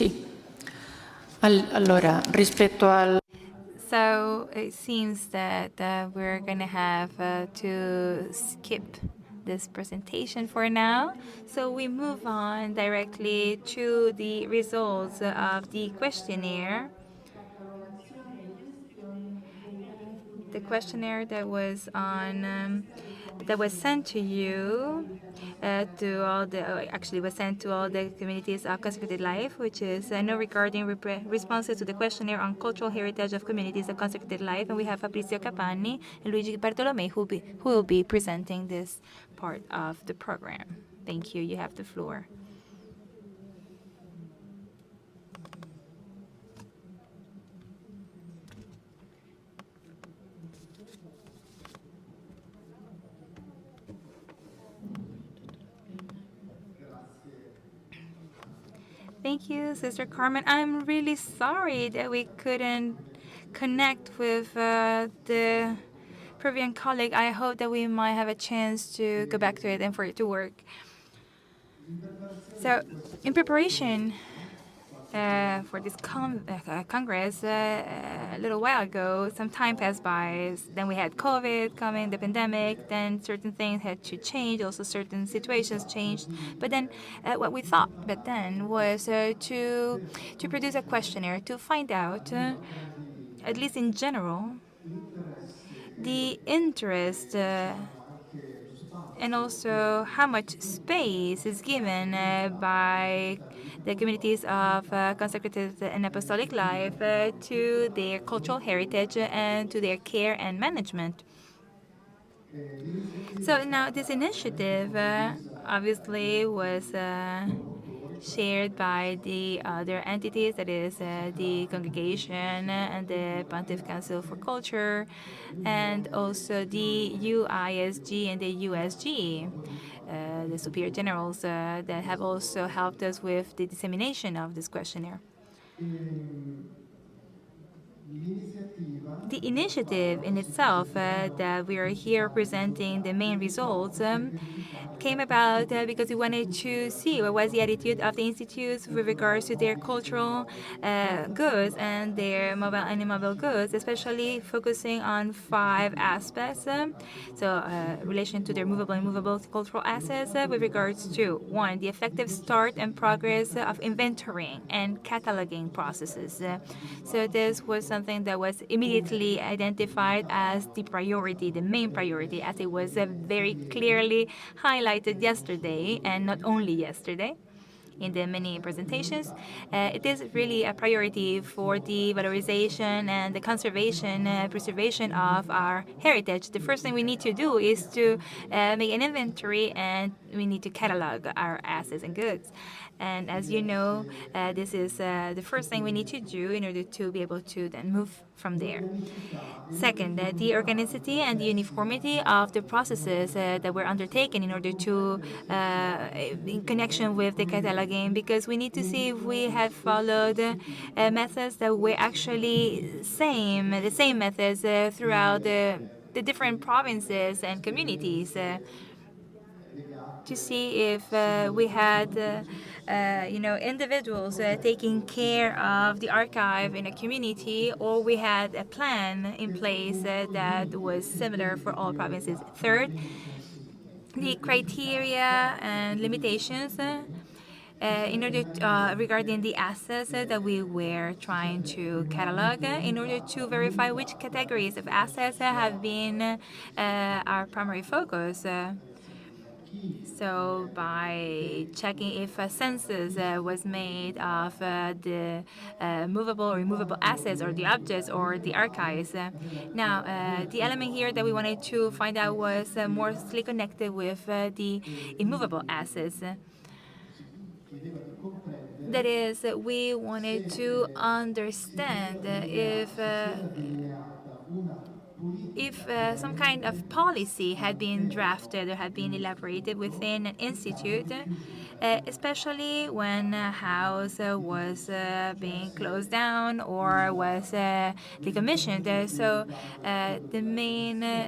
Sì. Allora, rispetto al... So it seems that we're going to have to skip this presentation for now. So we move on directly to the results of the questionnaire. The questionnaire that was on that was sent to you to all the actually was sent to all the communities of Consecrated Life, which is no regarding responses to the questionnaire on cultural heritage of communities of Consecrated Life, and we have Fabrizio Capanni and Luigi Bartolomei who will be presenting this part of the program. Thank you. You have the floor. Thank you, Sister Carmen. I'm really sorry that we couldn't connect with the Peruvian colleague. I hope that we might have a chance to go back to it and for it to work. So, in preparation for this Congress, a little while ago, some time passed by. Then we had COVID coming, the pandemic. Then certain things had to change. Also, certain situations changed. But then, what we thought back then was to produce a questionnaire to find out, at least in general, the interest and also how much space is given by the communities of consecrated and apostolic life to their cultural heritage and to their care and management. So now this initiative obviously was shared by the other entities, that is the congregation and the Pontifical Council for Culture, and also the UISG and the USG, the Superior Generals that have also helped us with the dissemination of this questionnaire. The initiative in itself that we are here presenting the main results came about because we wanted to see what was the attitude of the institutes with regards to their cultural goods and their mobile and immobile goods, especially focusing on 5 aspects. Relation to their movable and movable cultural assets with regards to 1, the effective start and progress of inventorying and cataloging processes. So this was something that was immediately identified as the priority, the main priority, as it was very clearly highlighted yesterday, and not only yesterday in the many presentations. It is really a priority for the valorization and the conservation, preservation of our heritage. The first thing we need to do is to make an inventory, and we need to catalog our assets and goods. And as you know, this is the first thing we need to do in order to be able to then move from there. Second, the organicity and the uniformity of the processes that were undertaken in order to, in connection with the cataloging, because we need to see if we have followed methods that were actually the same methods throughout the different provinces and communities. To see if we had, individuals taking care of the archive in a community, or we had a plan in place that was similar for all provinces. Third, the criteria and limitations in order regarding the assets that we were trying to catalog, in order to verify which categories of assets have been our primary focus. So by checking if a census was made of the movable or immovable assets, or the objects, or the archives. Now, the element here that we wanted to find out was mostly connected with the immovable assets. That is, we wanted to understand if if some kind of policy had been drafted or had been elaborated within an institute, especially when a house was being closed down or was decommissioned.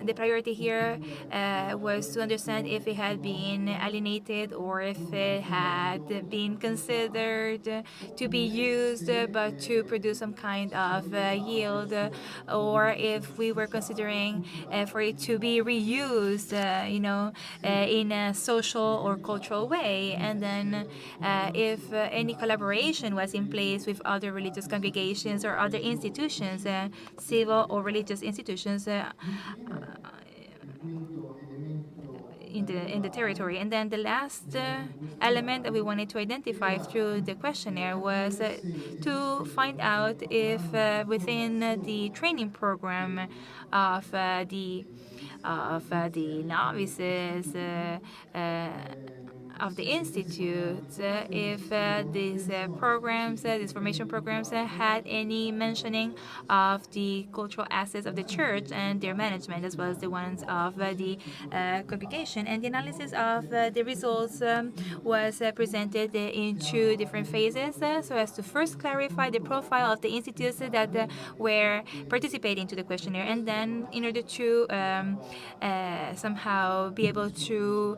The priority here was to understand if it had been alienated or if it had been considered to be used but to produce some kind of yield, or if we were considering for it to be reused, in a social or cultural way, and then if any collaboration was in place with other religious congregations or other institutions, civil or religious institutions in the territory. And then the last element that we wanted to identify through the questionnaire was to find out if within the training program of the novices of the institute, if these formation programs, had any mentioning of the cultural assets of the church and their management, as well as the ones of the congregation. And the analysis of the results was presented in two different phases, so as to first clarify the profile of the institutes that were participating to the questionnaire, and then in order to somehow be able to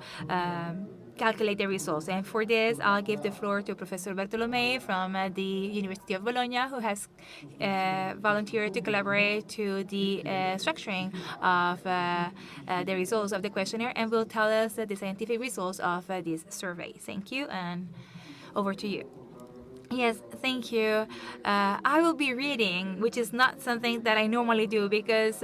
calculate the results. And for this, I'll give the floor to Professor Bartolomei from the University of Bologna, who has volunteered to collaborate to the structuring of the results of the questionnaire, and will tell us the scientific results of this survey. Thank you, and over to you. Yes, thank you. I will be reading, which is not something that I normally do because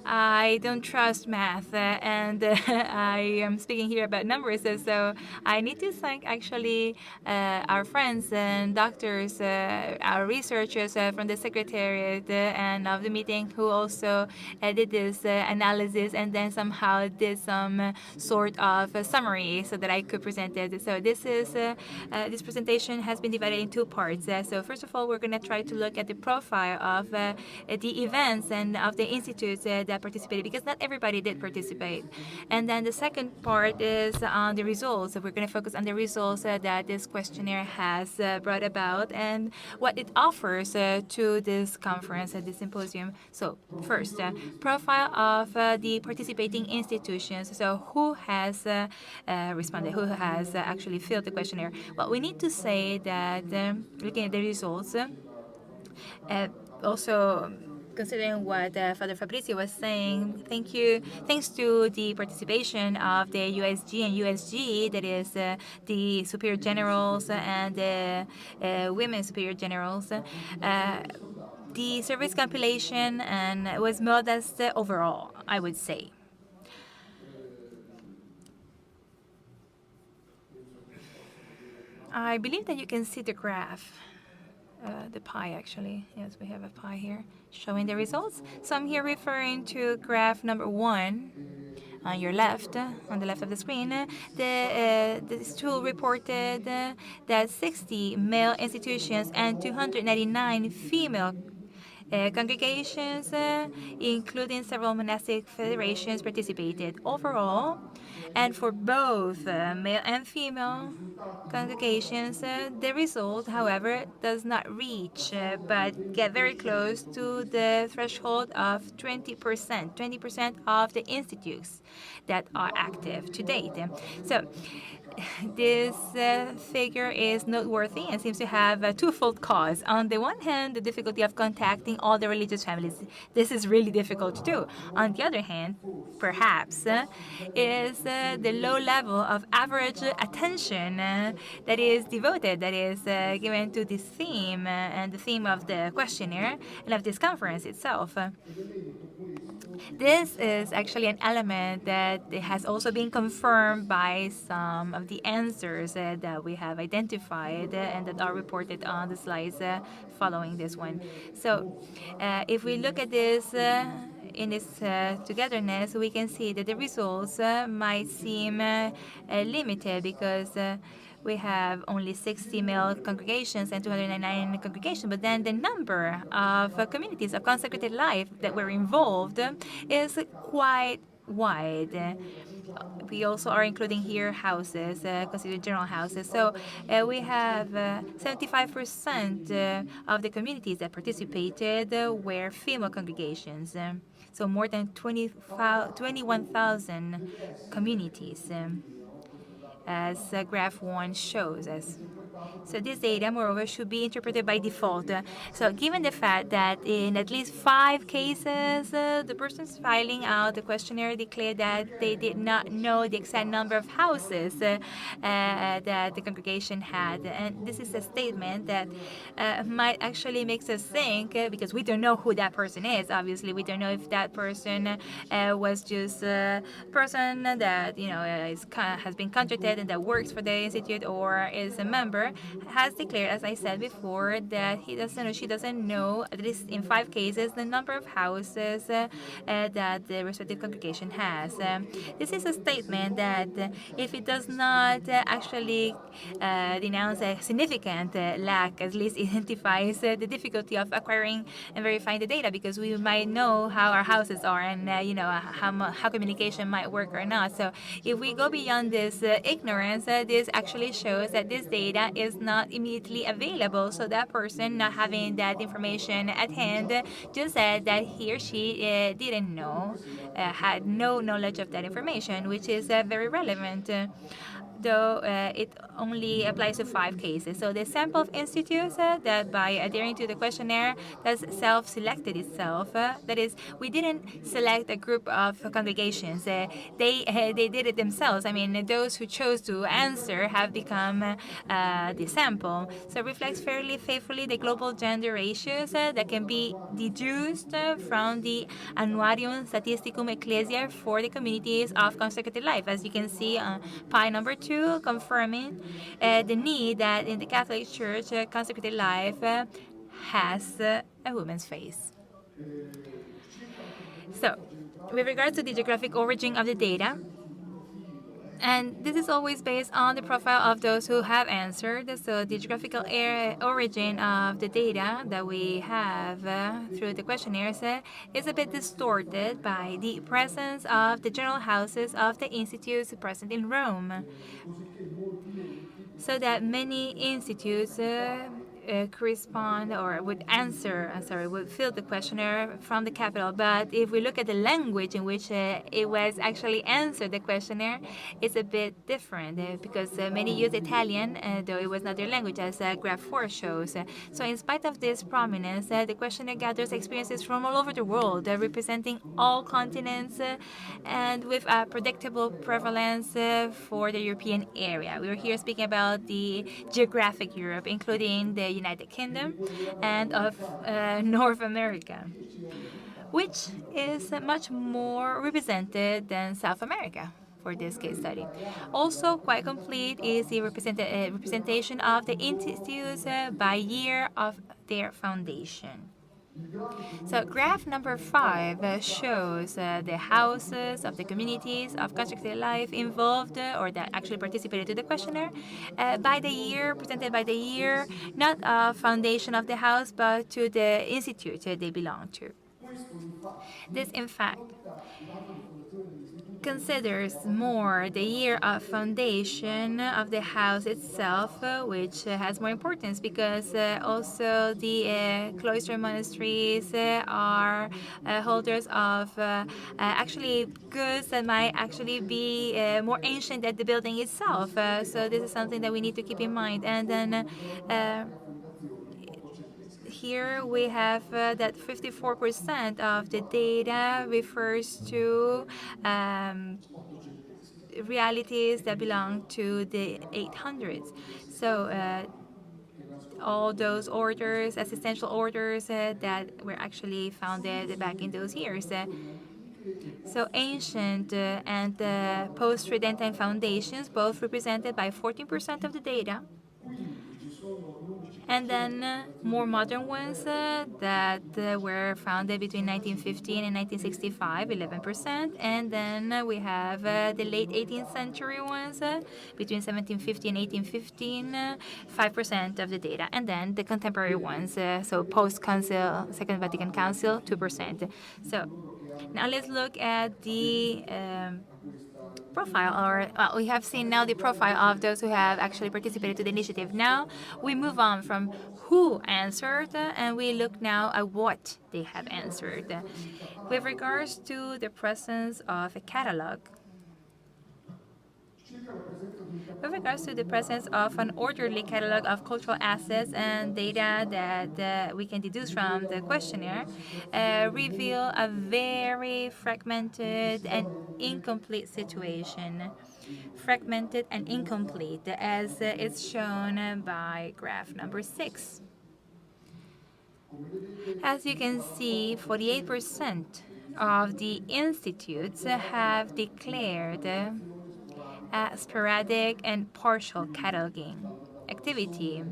I don't trust math, and I am speaking here about numbers. So I need to thank actually our friends and doctors, our researchers from the secretariat and of the meeting, who also did this analysis and then somehow did some sort of summary so that I could present it. So this presentation has been divided in two parts. So first of all, we're going to try to look at the profile of the events and of the institutes that participated, because not everybody did participate. And then the second part is on the results. So we're going to focus on the results that this questionnaire has brought about and what it offers to this conference, this symposium. So first, profile of the participating institutions. So who has responded, who has actually filled the questionnaire? Well, we need to say that looking at the results, also considering what Father Fabrizio was saying, thanks to the participation of the USG and USG, that is the superior generals and the women superior generals, the service compilation and was modest overall, I would say. I believe that you can see the graph. The pie, actually. Yes, we have a pie here showing the results. So I'm here referring to graph number 1 on your left, on the left of the screen. This tool reported that 60 male institutions and 299 female congregations, including several monastic federations, participated overall. And for both male and female congregations, the result, however, does not reach but get very close to the threshold of 20%, 20% of the institutes that are active to date. So this figure is noteworthy and seems to have a twofold cause. On the one hand, the difficulty of contacting all the religious families. This is really difficult to do. On the other hand, perhaps, is the low level of average attention that is devoted, that is given to this theme and the theme of the questionnaire and of this conference itself. This is actually an element that has also been confirmed by some of the answers that we have identified and that are reported on the slides following this one. So if we look at this in its togetherness, we can see that the results might seem limited because we have only 60 male congregations and 299 congregations, but then the number of communities of consecrated life that were involved is quite wide. We also are including here houses, considered general houses. So we have 75% of the communities that participated were female congregations. So more than 21,000 communities, as graph 1 shows us. So this data, moreover, should be interpreted by default. So given the fact that in at least 5 cases, the persons filing out the questionnaire declared that they did not know the exact number of houses that the congregation had. And this is a statement that might actually makes us think, because we don't know who that person is. Obviously, we don't know if that person was just a person that has been contracted and that works for the institute or is a member, has declared, as I said before, that he doesn't or she doesn't know, at least in 5 cases, the number of houses that the respective congregation has. This is a statement that, if it does not actually denounce a significant lack, at least identifies the difficulty of acquiring and verifying the data, because we might know how our houses are and how communication might work or not. So if we go beyond this ignorance, this actually shows that this data is not immediately available. So that person not having that information at hand just said that he or she didn't know, had no knowledge of that information, which is very relevant. Though it only applies to 5 cases. So the sample of institutes that, by adhering to the questionnaire, that's self-selected itself. That is, we didn't select a group of congregations. They did it themselves. I mean, those who chose to answer have become the sample. So it reflects fairly faithfully the global gender ratios that can be deduced from the Annuarium Statisticum Ecclesiae for the communities of consecrated life. As you can see on pie number 2, confirming the need that in the Catholic Church, consecrated life has a woman's face. So, with regards to the geographic origin of the data, and this is always based on the profile of those who have answered. So the geographical origin of the data that we have through the questionnaires is a bit distorted by the presence of the general houses of the institutes present in Rome, so that many institutes correspond or would answer, would fill the questionnaire from the capital. But if we look at the language in which it was actually answered, the questionnaire is a bit different because many use Italian, though it was not their language, as graph 4 shows. So in spite of this prominence, the questionnaire gathers experiences from all over the world, representing all continents and with a predictable prevalence for the European area. We were here speaking about the geographic Europe, including the United Kingdom and of North America, which is much more represented than South America for this case study. Also, quite complete is the representation of the institutes by year of their foundation. So graph number 5 shows the houses of the communities of consecrated life involved or that actually participated to the questionnaire by the year, presented by the year, not a foundation of the house, but to the institute they belong to. This, in fact, considers more the year of foundation of the house itself, which has more importance because also the cloister monasteries are holders of actually goods that might actually be more ancient than the building itself. So this is something that we need to keep in mind. And then here we have that 54% of the data refers to realities that belong to the 800s. So all those orders, assistential orders that were actually founded back in those years. So ancient and post-Tridentine foundations, both represented by 14% of the data. And then more modern ones that were founded between 1915 and 1965, 11%. And then we have the late 18th century ones between 1750 and 1815, 5% of the data. And then the contemporary ones, so post-Council, Second Vatican Council, 2%. So now let's look at the profile, or we have seen now the profile of those who have actually participated to the initiative. Now we move on from who answered and we look now at what they have answered. With regards to the presence of a catalog, with regards to the presence of an orderly catalog of cultural assets and data that we can deduce from the questionnaire, reveal a very fragmented and incomplete situation. Fragmented and incomplete, as it's shown by graph number 6. As you can see, 48% of the institutes have declared sporadic and partial cataloging activity.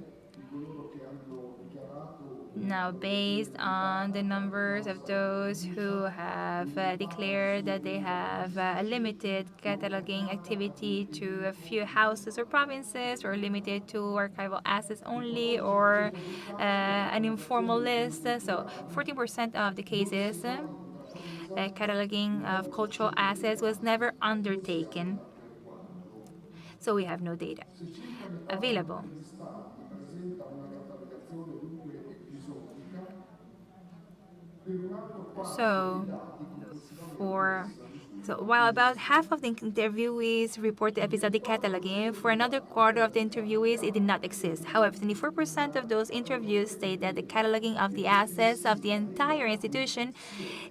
Now, based on the numbers of those who have declared that they have a limited cataloging activity to a few houses or provinces, or limited to archival assets only, or an informal list, so 14% of the cases, cataloging of cultural assets was never undertaken. So we have no data available. So, while about half of the interviewees reported episodic cataloging, for another quarter of the interviewees it did not exist. However, 24% of those interviews state that the cataloging of the assets of the entire institution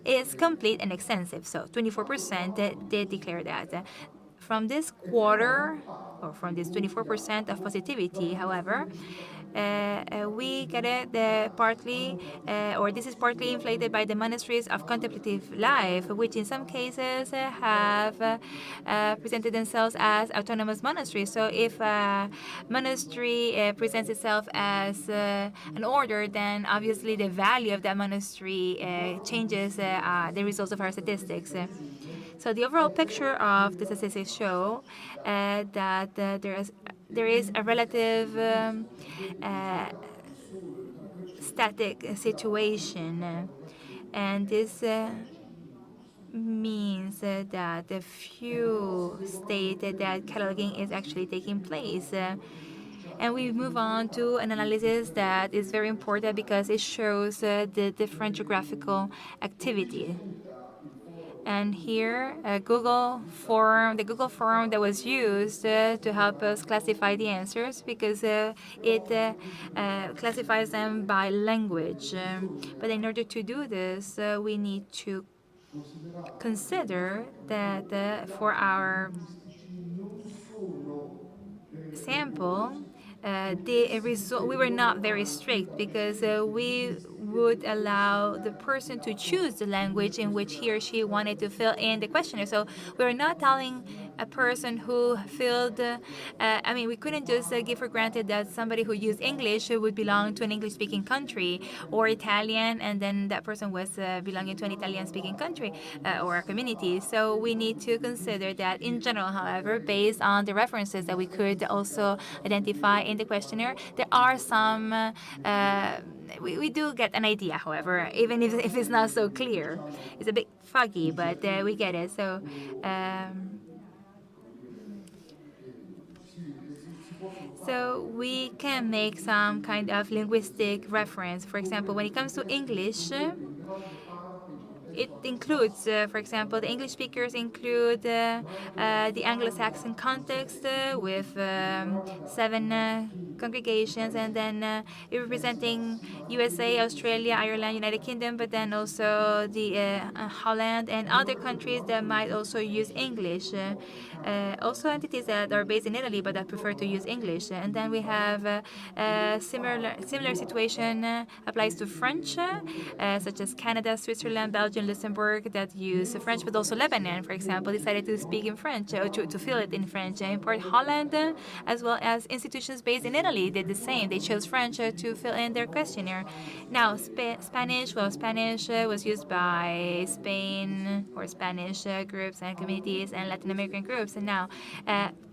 is complete and extensive. So 24% did declare that. From this quarter, or from this 24% of positivity, however, we get it partly, or this is partly inflated by the monasteries of contemplative life, which in some cases have presented themselves as autonomous monasteries. So if a monastery presents itself as an order, then obviously the value of that monastery changes the results of our statistics. So the overall picture of the statistics show that there is a relative static situation, and this means that the few state that cataloging is actually taking place. And we move on to an analysis that is very important because it shows the different geographical activity. And here, the Google form that was used to help us classify the answers, because it classifies them by language. But in order to do this, we need to consider that for our sample, the result, we were not very strict, because we would allow the person to choose the language in which he or she wanted to fill in the questionnaire. So we're not telling a person who filled, we couldn't just give for granted that somebody who used English would belong to an English-speaking country, or Italian, and then that person was belonging to an Italian-speaking country or a community. So we need to consider that in general, however, based on the references that we could also identify in the questionnaire, there are some, we do get an idea, however, even if it's not so clear. It's a bit foggy, but we get it. So we can make some kind of linguistic reference. For example, when it comes to English, it includes, for example, the English speakers include the Anglo-Saxon context with 7 congregations, and then representing USA, Australia, Ireland, United Kingdom, but then also the Holland and other countries that might also use English. Also entities that are based in Italy but that prefer to use English. And then we have similar situation applies to French, such as Canada, Switzerland, Belgium, Luxembourg, that use French, but also Lebanon, for example, decided to speak in French, or to fill it in French. In part, Holland, as well as institutions based in Italy Italy did the same. They chose French to fill in their questionnaire. Now, Spanish, well, Spanish was used by Spain or Spanish groups and communities and Latin American groups. And now,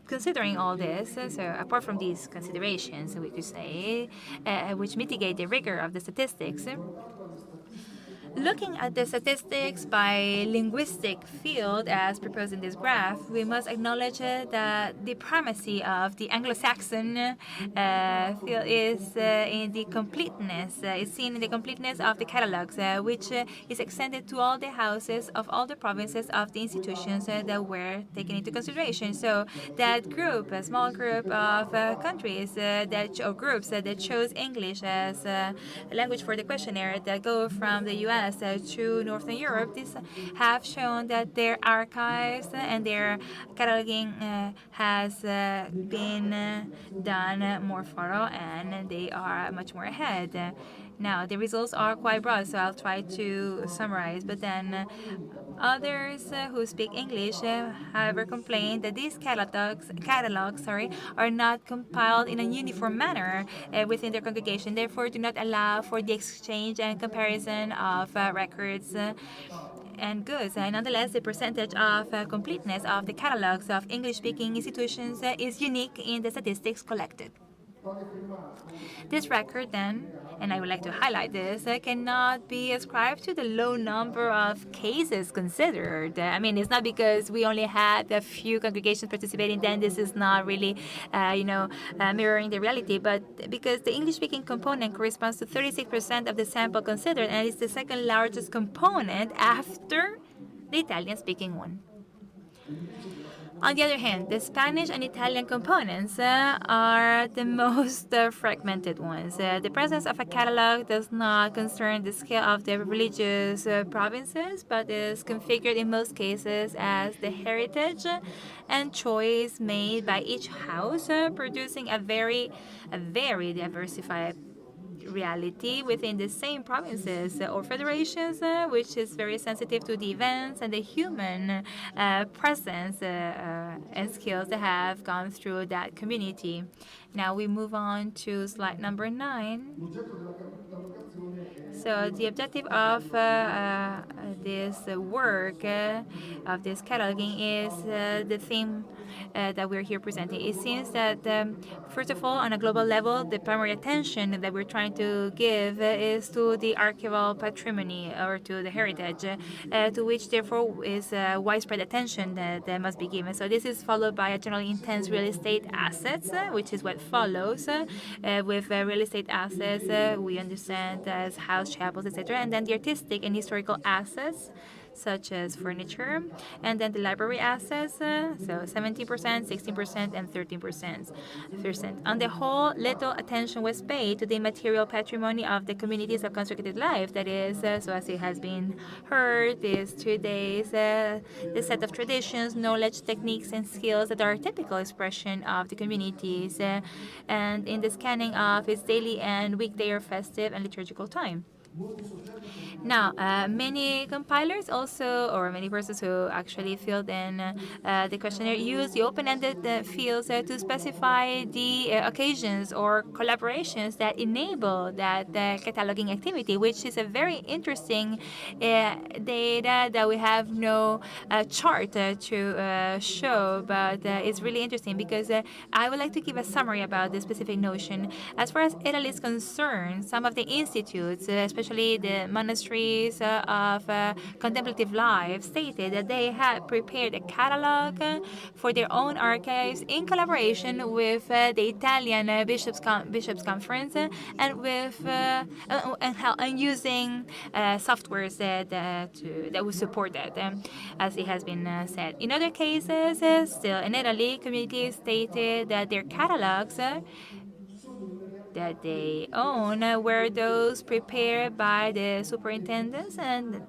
considering all this, so apart from these considerations, we could say, which mitigate the rigor of the statistics, looking at the statistics by linguistic field as proposed in this graph, we must acknowledge that the primacy of the Anglo-Saxon field is in the completeness. Is seen in the completeness of the catalogues, which is extended to all the houses of all the provinces of the institutions that were taken into consideration. So that group, a small group of countries or groups that chose English as a language for the questionnaire that go from the U.S. To Northern Europe, these have shown that their archives and their cataloging has been done more thorough and they are much more ahead. Now, the results are quite broad, so I'll try to summarize. But then others who speak English, however, complain that these catalogs, are not compiled in a uniform manner within their congregation, therefore do not allow for the exchange and comparison of records and goods. Nonetheless, the percentage of completeness of the catalogs of English-speaking institutions is unique in the statistics collected. This record, then, and I would like to highlight this, cannot be ascribed to the low number of cases considered. I mean, it's not because we only had a few congregations participating, then this is not really, mirroring the reality, but because the English-speaking component corresponds to 36% of the sample considered, and is the second largest component after the Italian-speaking one. On the other hand, the Spanish and Italian components are the most fragmented ones. The presence of a catalog does not concern the scale of the religious provinces, but is configured in most cases as the heritage and choice made by each house, producing a very diversified reality within the same provinces or federations, which is very sensitive to the events and the human presence and skills that have gone through that community. Now we move on to slide number 9. So the objective of this work of this cataloging is the theme that we're here presenting. It seems that first of all, on a global level, the primary attention that we're trying to give is to the archival patrimony or to the heritage, to which therefore is widespread attention that must be given. So this is followed by a generally intense real estate assets, which is what follows. With real estate assets, we understand as house, chapels, etc., and then the artistic and historical assets, such as furniture, and then the library assets, so 17%, 16%, and 13%. On the whole, little attention was paid to the material patrimony of the communities of consecrated life. That is, so as it has been heard, is 2 days, the set of traditions, knowledge, techniques, and skills that are a typical expression of the communities, and in the scanning of its daily and weekday or festive and liturgical time. Now, many compilers also, or many persons who actually filled in the questionnaire, use the open-ended fields to specify the occasions or collaborations that enable that cataloging activity, which is a very interesting data that we have no chart to show, but it's really interesting because I would like to give a summary about this specific notion. As far as Italy is concerned, some of the institutes, especially the monasteries of contemplative life, stated that they had prepared a catalog for their own archives in collaboration with the Italian Bishops' Conference and with and using softwares that would support that, as it has been said. In other cases, still in Italy, communities stated that their catalogs that they own were those prepared by the superintendents and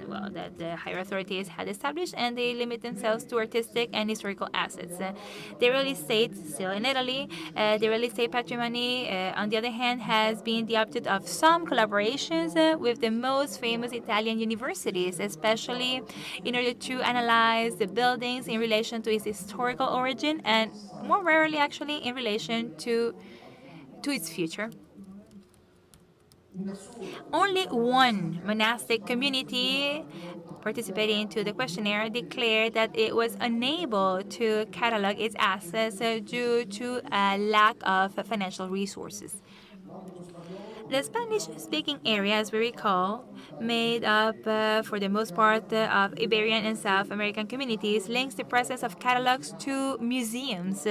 well, that the higher authorities had established, and they limit themselves to artistic and historical assets. The real estate, still in Italy, the real estate patrimony, on the other hand, has been the object of some collaborations with the most famous Italian universities, especially in order to analyze the buildings in relation to its historical origin, and more rarely, actually, in relation to to its future. Only one monastic community participating to the questionnaire declared that it was unable to catalog its assets due to a lack of financial resources. The Spanish-speaking area, as we recall, made up for the most part of Iberian and South American communities, links the presence of catalogs to museums,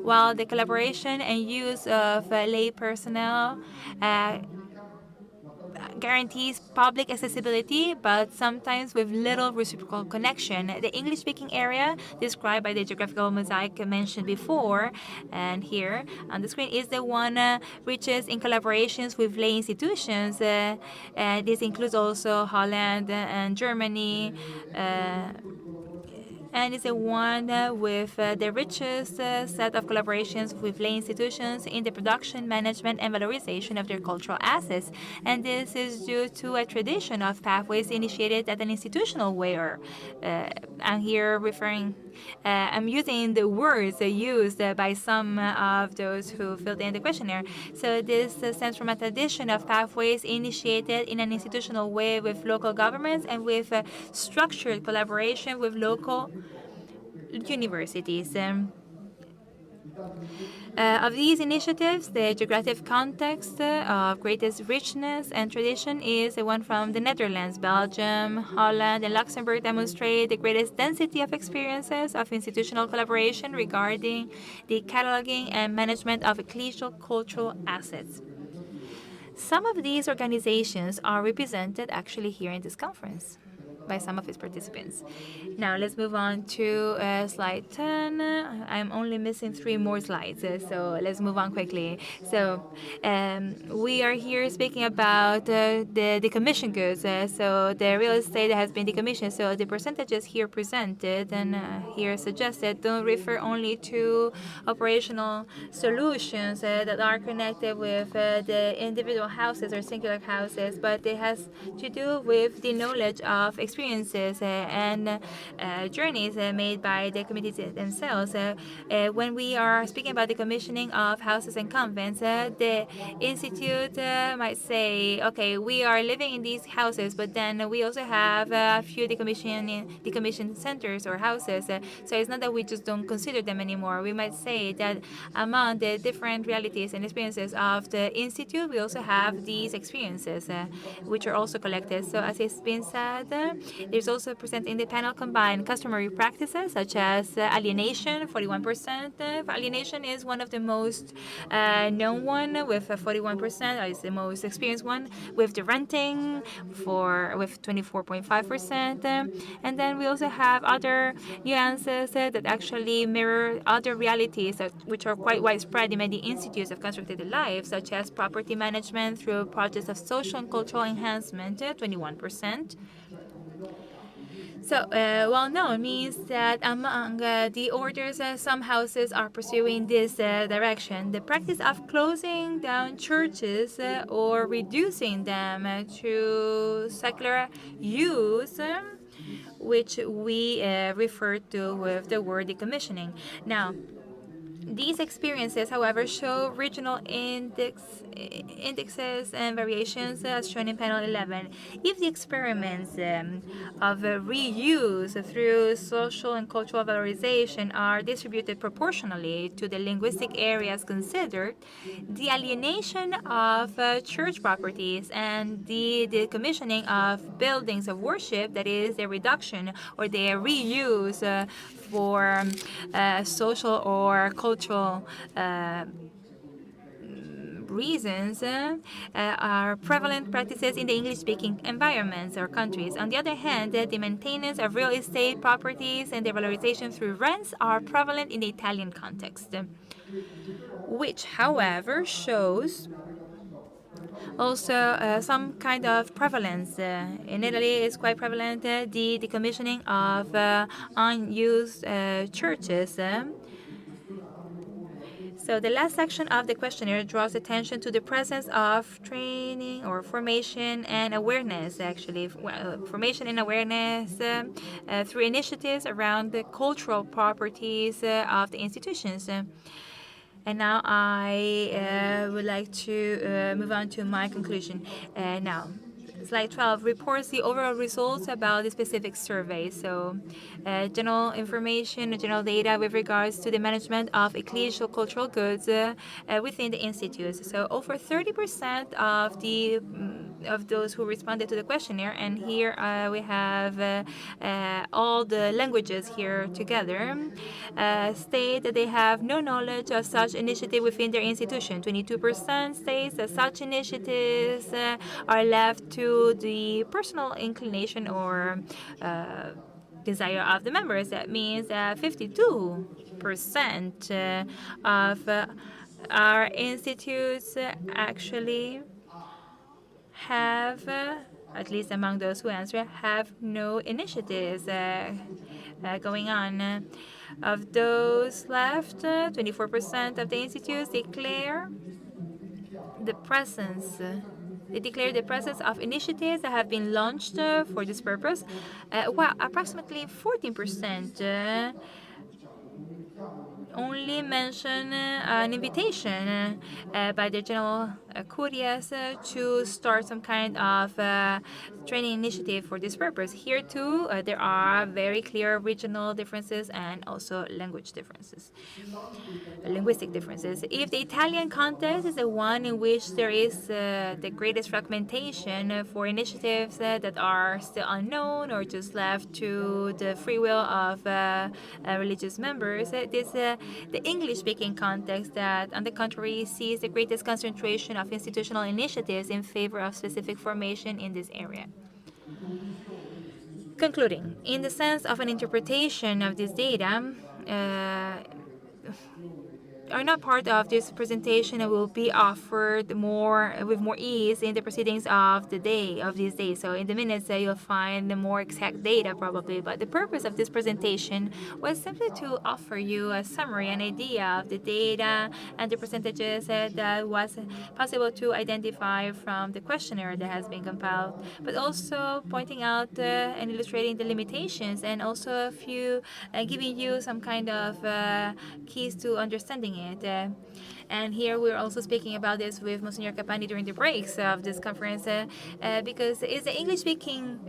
while the collaboration and use of lay personnel guarantees public accessibility, but sometimes with little reciprocal connection. The English-speaking area, described by the geographical mosaic mentioned before, and here on the screen, is the one richest in collaborations with lay institutions. This includes also Holland and Germany. And is the one with the richest set of collaborations with lay institutions in the production, management, and valorization of their cultural assets. And this is due to a tradition of pathways initiated at an institutional way. I'm here referring, I'm using the words used by some of those who filled in the questionnaire. So this stems from a tradition of pathways initiated in an institutional way with local governments and with structured collaboration with local universities. Of these initiatives, the geographic context of greatest richness and tradition is the one from the Netherlands. Belgium, Holland, and Luxembourg demonstrate the greatest density of experiences of institutional collaboration regarding the cataloging and management of ecclesial cultural assets. Some of these organizations are represented actually here in this conference by some of its participants. Now let's move on to slide 10. I'm only missing 3 more slides, so let's move on quickly. So we are here speaking about the decommissioned goods. So the real estate that has been decommissioned. So the percentages here presented and here suggested don't refer only to operational solutions that are connected with the individual houses or singular houses, but it has to do with the knowledge of experiences and journeys made by the communities themselves. When we are speaking about the commissioning of houses and convents, the institute might say, okay, we are living in these houses, but then we also have a few decommissioned centers or houses. So it's not that we just don't consider them anymore. We might say that among the different realities and experiences of the institute, we also have these experiences, which are also collected. So as it's been said, there's also present in the panel combined customary practices such as alienation, 41%. Alienation is one of the most known one with 41%, is the most experienced one, with the renting with 24.5%. And then we also have other nuances that actually mirror other realities which are quite widespread in many institutes of constructed life, such as property management through projects of social and cultural enhancement, 21%. So, well known means that among the orders, some houses are pursuing this direction. The practice of closing down churches or reducing them to secular use, which we refer to with the word decommissioning. Now, these experiences, however, show regional indexes and variations as shown in panel 11. If the experiments of reuse through social and cultural valorization are distributed proportionally to the linguistic areas considered, the alienation of church properties and the decommissioning of buildings of worship, that is, their reduction or their reuse for social or cultural reasons are prevalent practices in the English-speaking environments or countries. On the other hand, the maintenance of real estate properties and their valorization through rents are prevalent in the Italian context, which, however, shows also some kind of prevalence. In Italy, it's quite prevalent, the decommissioning of unused churches. So the last section of the questionnaire draws attention to the presence of training or formation and awareness, actually. Formation and awareness through initiatives around the cultural properties of the institutions. And now I would like to move on to my conclusion. Now, slide 12 reports the overall results about the specific survey. So, general information, general data with regards to the management of ecclesial cultural goods within the institutes. So, over 30% of the of those who responded to the questionnaire, and here we have all the languages here together, state that they have no knowledge of such initiative within their institution. 22% states that such initiatives are left to the personal inclination or desire of the members. That means that 52% of our institutes actually have, at least among those who answer, have no initiatives going on. Of those left, 24% of the institutes declare the presence. They declare the presence of initiatives that have been launched for this purpose, while approximately 14% only mention an invitation by the general curious to start some kind of training initiative for this purpose. Here too, there are very clear regional differences and also language differences, linguistic differences. If the Italian context is the one in which there is the greatest fragmentation for initiatives that are still unknown or just left to the free will of religious members, it is the English-speaking context that, on the contrary, sees the greatest concentration of institutional initiatives in favor of specific formation in this area. Concluding, in the sense of an interpretation of this data, are not part of this presentation and will be offered more with more ease in the proceedings of the day of these days. So in the minutes you'll find the more exact data probably, but the purpose of this presentation was simply to offer you a summary, an idea of the data and the percentages that was possible to identify from the questionnaire that has been compiled, but also pointing out and illustrating the limitations and also a few giving you some kind of keys to understanding it. And here we're also speaking about this with Monsignor Capanni during the breaks of this conference because it's the English-speaking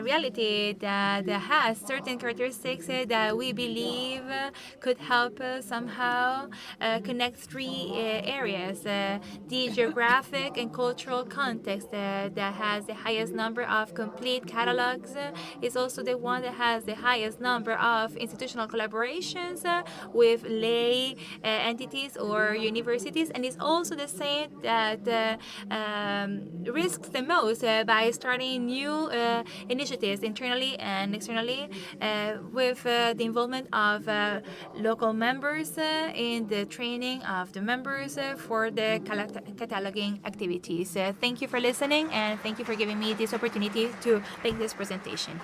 reality that has certain characteristics that we believe could help somehow connect three areas. The geographic and cultural context that has the highest number of complete catalogues is also the one that has the highest number of institutional collaborations with lay entities or universities, and is also the same that risks the most by starting new initiatives internally and externally with the involvement of local members in the training of the members for the cataloging activities. Thank you for listening, and thank you for giving me this opportunity to make this presentation.